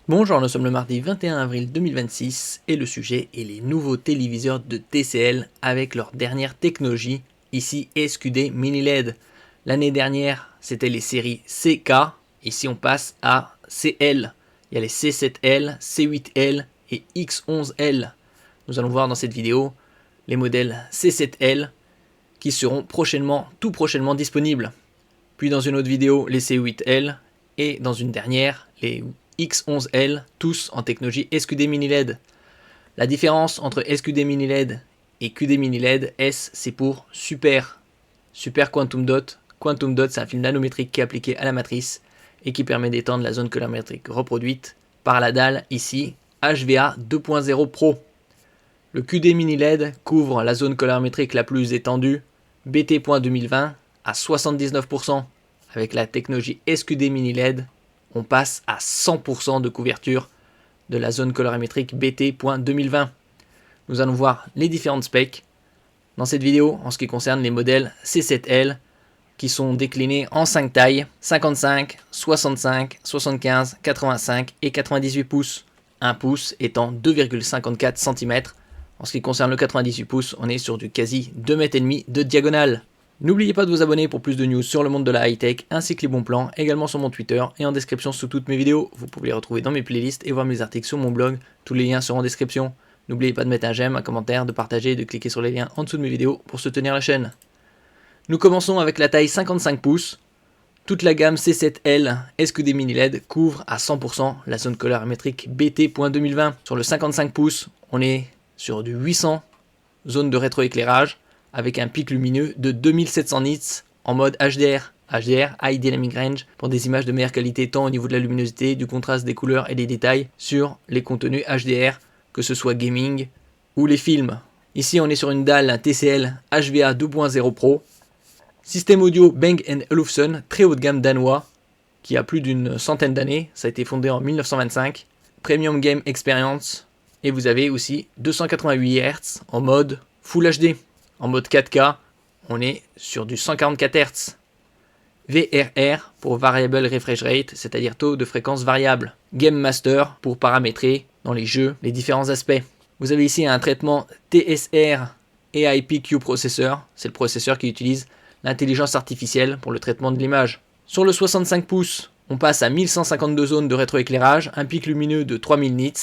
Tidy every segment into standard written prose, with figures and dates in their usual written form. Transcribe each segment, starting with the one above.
Bonjour, nous sommes le mardi 21 avril 2026 et le sujet est les nouveaux téléviseurs de TCL avec leur dernière technologie, ici SQD Mini LED. L'année dernière, c'était les séries CK, ici on passe à CL. Il y a les C7L, C8L et X11L. Nous allons voir dans cette vidéo les modèles C7L qui seront tout prochainement disponibles. Puis dans une autre vidéo, les C8L et dans une dernière, les X11L, tous en technologie SQD Mini LED. La différence entre SQD Mini LED et QD Mini LED, S c'est pour Super Quantum Dot. Quantum Dot, c'est un film nanométrique qui est appliqué à la matrice et qui permet d'étendre la zone colorimétrique reproduite par la dalle, ici HVA 2.0 Pro. Le QD Mini LED couvre la zone colorimétrique la plus étendue, BT.2020 à 79%. Avec la technologie SQD Mini LED, on passe à 100% de couverture de la zone colorimétrique BT.2020. Nous allons voir les différentes specs dans cette vidéo en ce qui concerne les modèles C7L qui sont déclinés en 5 tailles, 55, 65, 75, 85 et 98 pouces. 1 pouce étant 2,54 cm. En ce qui concerne le 98 pouces, on est sur du quasi 2,5 m de diagonale. N'oubliez pas de vous abonner pour plus de news sur le monde de la high-tech ainsi que les bons plans, également sur mon Twitter et en description sous toutes mes vidéos. Vous pouvez les retrouver dans mes playlists et voir mes articles sur mon blog, tous les liens seront en description. N'oubliez pas de mettre un j'aime, un commentaire, de partager et de cliquer sur les liens en dessous de mes vidéos pour soutenir la chaîne. Nous commençons avec la taille 55 pouces. Toute la gamme C7L SQD Mini LED couvre à 100% la zone colorimétrique BT.2020. Sur le 55 pouces, on est sur du 800 zones de rétroéclairage, avec un pic lumineux de 2700 nits en mode HDR. HDR, High Dynamic Range, pour des images de meilleure qualité tant au niveau de la luminosité, du contraste des couleurs et des détails sur les contenus HDR, que ce soit gaming ou les films. Ici on est sur une dalle TCL HVA 2.0 Pro. Système audio Bang & Olufsen, très haut de gamme danois, qui a plus d'une centaine d'années, ça a été fondé en 1925. Premium Game Experience, et vous avez aussi 288 Hz en mode Full HD. En mode 4K, on est sur du 144 Hz. VRR pour Variable Refresh Rate, c'est-à-dire taux de fréquence variable. Game Master pour paramétrer dans les jeux les différents aspects. Vous avez ici un traitement TSR AIPQ Processor, c'est le processeur qui utilise l'intelligence artificielle pour le traitement de l'image. Sur le 65 pouces, on passe à 1152 zones de rétroéclairage, un pic lumineux de 3000 nits.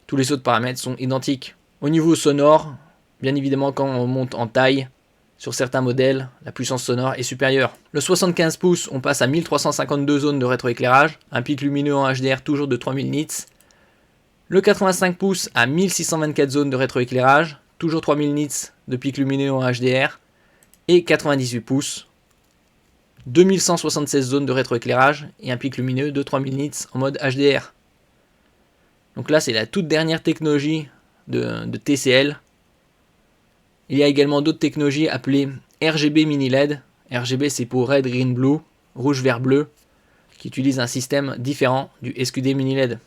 Tous les autres paramètres sont identiques. Au niveau sonore, bien évidemment, quand on monte en taille, sur certains modèles, la puissance sonore est supérieure. Le 75 pouces, on passe à 1352 zones de rétroéclairage, un pic lumineux en HDR toujours de 3000 nits. Le 85 pouces à 1624 zones de rétroéclairage, toujours 3000 nits de pic lumineux en HDR. Et 98 pouces, 2176 zones de rétroéclairage et un pic lumineux de 3000 nits en mode HDR. Donc là, c'est la toute dernière technologie de TCL. Il y a également d'autres technologies appelées RGB Mini LED. RGB, c'est pour Red, Green, Blue, rouge, vert, bleu, qui utilisent un système différent du SQD Mini LED.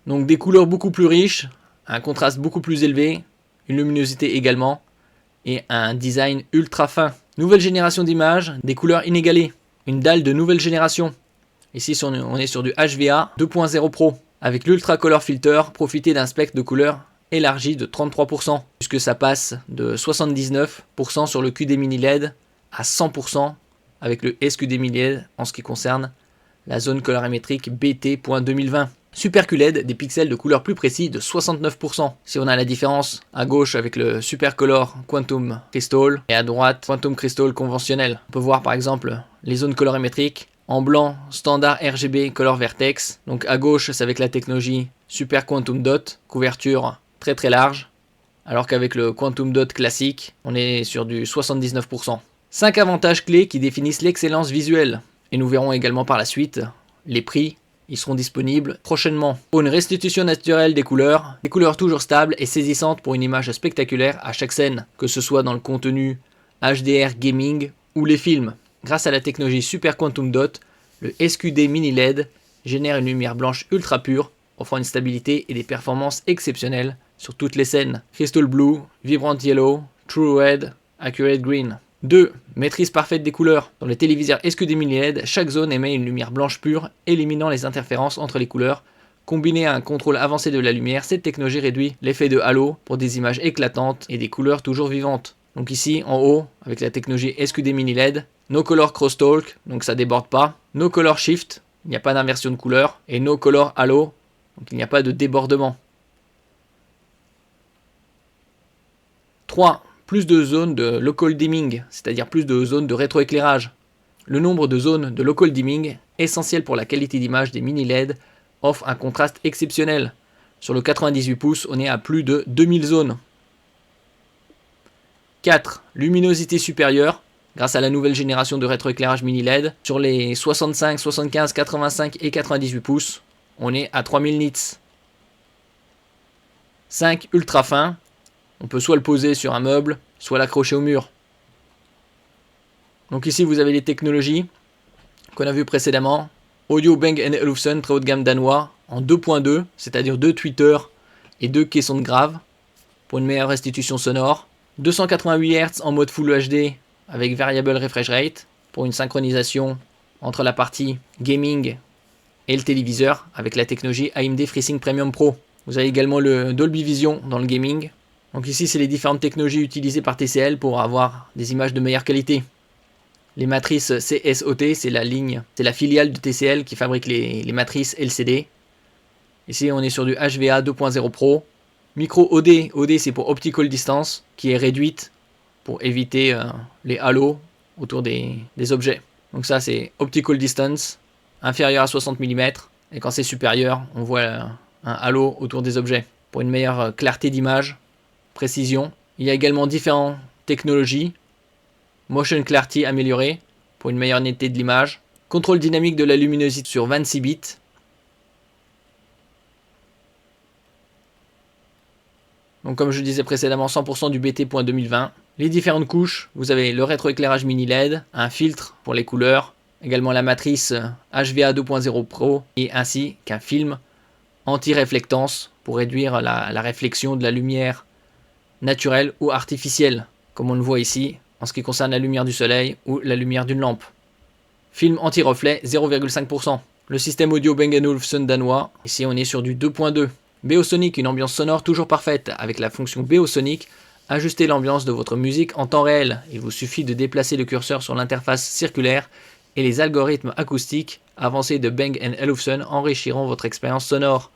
Donc des couleurs beaucoup plus riches, un contraste beaucoup plus élevé, une luminosité également, et un design ultra fin. Nouvelle génération d'images, des couleurs inégalées, une dalle de nouvelle génération. Ici, on est sur du HVA 2.0 Pro. Avec l'Ultra Color Filter, profitez d'un spectre de couleurs élargi de 33%, puisque ça passe de 79% sur le QD Mini LED à 100% avec le SQD Mini LED en ce qui concerne la zone colorimétrique BT.2020. Super QLED, des pixels de couleur plus précis de 69%. Si on a la différence à gauche avec le Super Color Quantum Crystal et à droite Quantum Crystal conventionnel. On peut voir par exemple les zones colorimétriques en blanc standard RGB Color Vertex. Donc à gauche c'est avec la technologie Super Quantum Dot, couverture très très large. Alors qu'avec le Quantum Dot classique, on est sur du 79%. 5 avantages clés qui définissent l'excellence visuelle. Et nous verrons également par la suite les prix. Ils seront disponibles prochainement. Pour une restitution naturelle des couleurs toujours stables et saisissantes pour une image spectaculaire à chaque scène, que ce soit dans le contenu HDR gaming ou les films. Grâce à la technologie Super Quantum Dot, le SQD Mini LED génère une lumière blanche ultra pure, offrant une stabilité et des performances exceptionnelles sur toutes les scènes. Crystal Blue, Vibrant Yellow, True Red, Accurate Green. 2. Maîtrise parfaite des couleurs. Dans les téléviseurs SQD Mini LED, chaque zone émet une lumière blanche pure, éliminant les interférences entre les couleurs, Combinée à un contrôle avancé de la lumière, cette technologie réduit l'effet de halo pour des images éclatantes et des couleurs toujours vivantes. Donc ici, en haut, avec la technologie SQD Mini LED, No Color Crosstalk, donc ça déborde pas, No Color Shift, il n'y a pas d'inversion de couleur, et No Color Halo, donc il n'y a pas de débordement. 3. Plus de zones de local dimming, c'est-à-dire plus de zones de rétroéclairage. Le nombre de zones de local dimming, essentiel pour la qualité d'image des mini LED, offre un contraste exceptionnel. Sur le 98 pouces, on est à plus de 2000 zones. 4. Luminosité supérieure, grâce à la nouvelle génération de rétroéclairage mini LED. Sur les 65, 75, 85 et 98 pouces, on est à 3000 nits. 5. Ultra fin, on peut soit le poser sur un meuble, soit l'accrocher au mur. Donc ici vous avez les technologies qu'on a vues précédemment. Audio Bang & Olufsen, très haut de gamme danois, en 2.2, c'est-à-dire 2 tweeters et 2 caissons de grave, pour une meilleure restitution sonore. 288 Hz en mode Full HD avec Variable Refresh Rate, pour une synchronisation entre la partie gaming et le téléviseur, avec la technologie AMD FreeSync Premium Pro. Vous avez également le Dolby Vision dans le gaming. Donc ici, c'est les différentes technologies utilisées par TCL pour avoir des images de meilleure qualité. Les matrices CSOT, c'est la filiale de TCL qui fabrique les matrices LCD. Ici, on est sur du HVA 2.0 Pro. Micro OD, OD c'est pour Optical Distance, qui est réduite pour éviter les halos autour des objets. Donc ça, c'est Optical Distance, inférieur à 60 mm. Et quand c'est supérieur, on voit un halo autour des objets. Pour une meilleure clarté d'image, précision. Il y a également différentes technologies. Motion Clarity améliorée pour une meilleure netteté de l'image. Contrôle dynamique de la luminosité sur 26 bits. Donc comme je disais précédemment, 100% du BT.2020. Les différentes couches, vous avez le rétroéclairage mini LED, un filtre pour les couleurs, également la matrice HVA 2.0 Pro et ainsi qu'un film anti-réflectance pour réduire la réflexion de la lumière naturelle ou artificielle, comme on le voit ici, en ce qui concerne la lumière du soleil ou la lumière d'une lampe. Film anti-reflet 0,5%. Le système audio Bang & Olufsen danois, ici on est sur du 2.2. Beosonic, une ambiance sonore toujours parfaite. Avec la fonction Beosonic, ajustez l'ambiance de votre musique en temps réel. Il vous suffit de déplacer le curseur sur l'interface circulaire et les algorithmes acoustiques avancés de Bang & Olufsen enrichiront votre expérience sonore.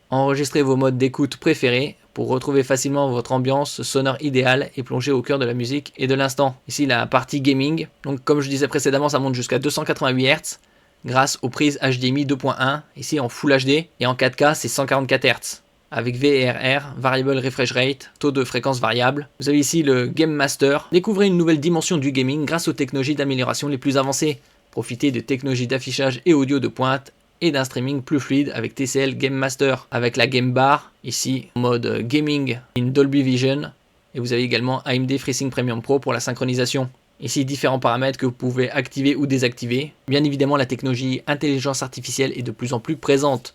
Enregistrez vos modes d'écoute préférés pour retrouver facilement votre ambiance sonore idéale et plonger au cœur de la musique et de l'instant. Ici la partie gaming, donc comme je disais précédemment, ça monte jusqu'à 288 Hz grâce aux prises HDMI 2.1, ici en Full HD, et en 4K c'est 144 Hz. Avec VRR, Variable Refresh Rate, taux de fréquence variable. Vous avez ici le Game Master. Découvrez une nouvelle dimension du gaming grâce aux technologies d'amélioration les plus avancées. Profitez de technologies d'affichage et audio de pointe et d'un streaming plus fluide avec TCL Game Master, avec la Game Bar, ici en mode gaming in Dolby Vision, et vous avez également AMD FreeSync Premium Pro pour la synchronisation. Ici différents paramètres que vous pouvez activer ou désactiver. Bien évidemment la technologie intelligence artificielle est de plus en plus présente.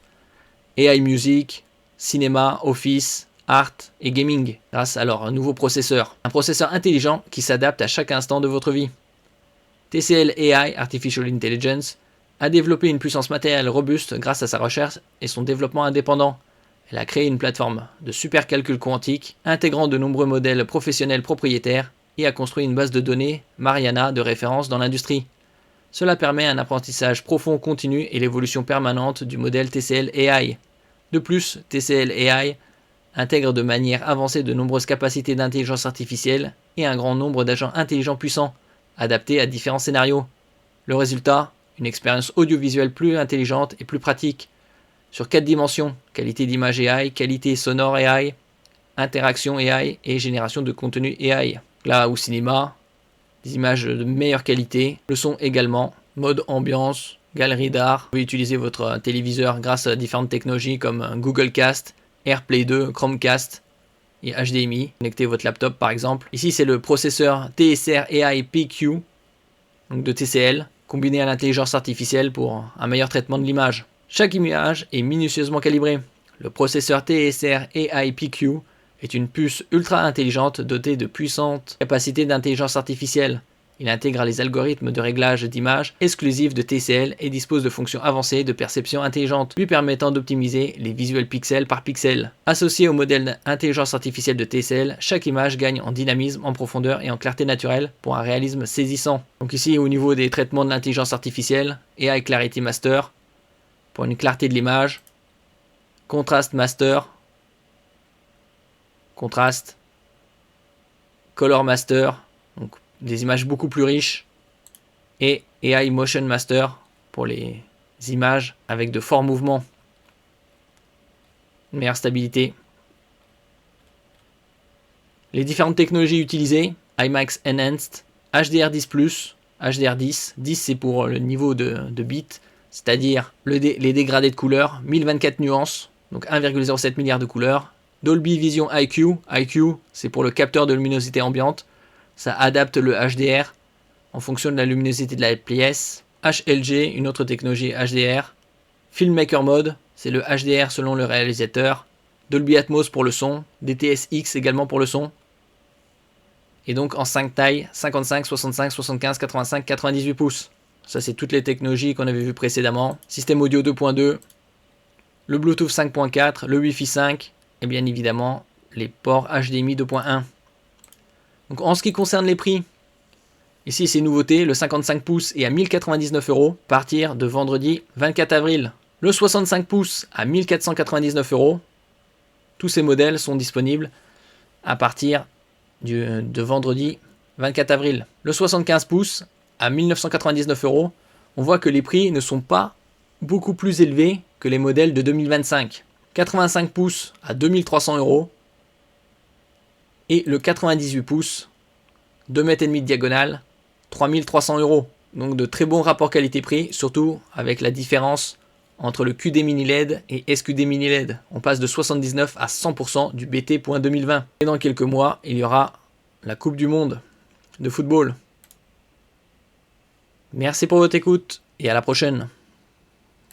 AI Music, cinéma, office, art et gaming, grâce à leur nouveau processeur. Un processeur intelligent qui s'adapte à chaque instant de votre vie. TCL AI, Artificial Intelligence, a développé une puissance matérielle robuste grâce à sa recherche et son développement indépendant. Elle a créé une plateforme de supercalcul quantique intégrant de nombreux modèles professionnels propriétaires et a construit une base de données Mariana de référence dans l'industrie. Cela permet un apprentissage profond continu et l'évolution permanente du modèle TCL AI. De plus, TCL AI intègre de manière avancée de nombreuses capacités d'intelligence artificielle et un grand nombre d'agents intelligents puissants, adaptés à différents scénarios. Le résultat, une expérience audiovisuelle plus intelligente et plus pratique, sur 4 dimensions, qualité d'image AI, qualité sonore AI, interaction AI et génération de contenu AI. Là, au cinéma, des images de meilleure qualité, le son également, mode ambiance, galerie d'art. Vous pouvez utiliser votre téléviseur grâce à différentes technologies comme Google Cast, AirPlay 2, Chromecast et HDMI. Connectez votre laptop par exemple. Ici, c'est le processeur TSR AI PQ donc de TCL, combiné à l'intelligence artificielle pour un meilleur traitement de l'image. Chaque image est minutieusement calibrée. Le processeur TSR AI PQ est une puce ultra intelligente dotée de puissantes capacités d'intelligence artificielle. Il intègre les algorithmes de réglage d'image exclusifs de TCL et dispose de fonctions avancées de perception intelligente, lui permettant d'optimiser les visuels pixel par pixel. Associé au modèle d'intelligence artificielle de TCL, chaque image gagne en dynamisme, en profondeur et en clarté naturelle pour un réalisme saisissant. Donc ici, au niveau des traitements de l'intelligence artificielle, AI Clarity Master, pour une clarté de l'image, Contrast Master, Contrast, Color Master, donc des images beaucoup plus riches, et AI Motion Master pour les images avec de forts mouvements, une meilleure stabilité. Les différentes technologies utilisées, IMAX Enhanced, HDR10+, HDR10, 10 c'est pour le niveau de bits, c'est-à-dire les dégradés de couleurs, 1024 nuances, donc 1,07 milliard de couleurs. Dolby Vision IQ, IQ c'est pour le capteur de luminosité ambiante, ça adapte le HDR en fonction de la luminosité de la pièce. HLG, une autre technologie HDR. Filmmaker Mode, c'est le HDR selon le réalisateur. Dolby Atmos pour le son, DTS:X également pour le son. Et donc en 5 tailles, 55, 65, 75, 85, 98 pouces. Ça c'est toutes les technologies qu'on avait vues précédemment. Système audio 2.2, le Bluetooth 5.4, le Wi-Fi 5 et bien évidemment les ports HDMI 2.1. Donc en ce qui concerne les prix, ici c'est nouveauté, le 55 pouces est à 1099 €, à partir de vendredi 24 avril. Le 65 pouces à 1499 €. Tous ces modèles sont disponibles à partir de vendredi 24 avril. Le 75 pouces à 1999 €. On voit que les prix ne sont pas beaucoup plus élevés que les modèles de 2025. 85 pouces à 2300 €. Et le 98 pouces, 2,5 m de diagonale, 3300 €. Donc de très bons rapports qualité-prix, surtout avec la différence entre le QD Mini LED et SQD Mini LED. On passe de 79 à 100% du BT.2020. Et dans quelques mois, il y aura la Coupe du Monde de football. Merci pour votre écoute et à la prochaine.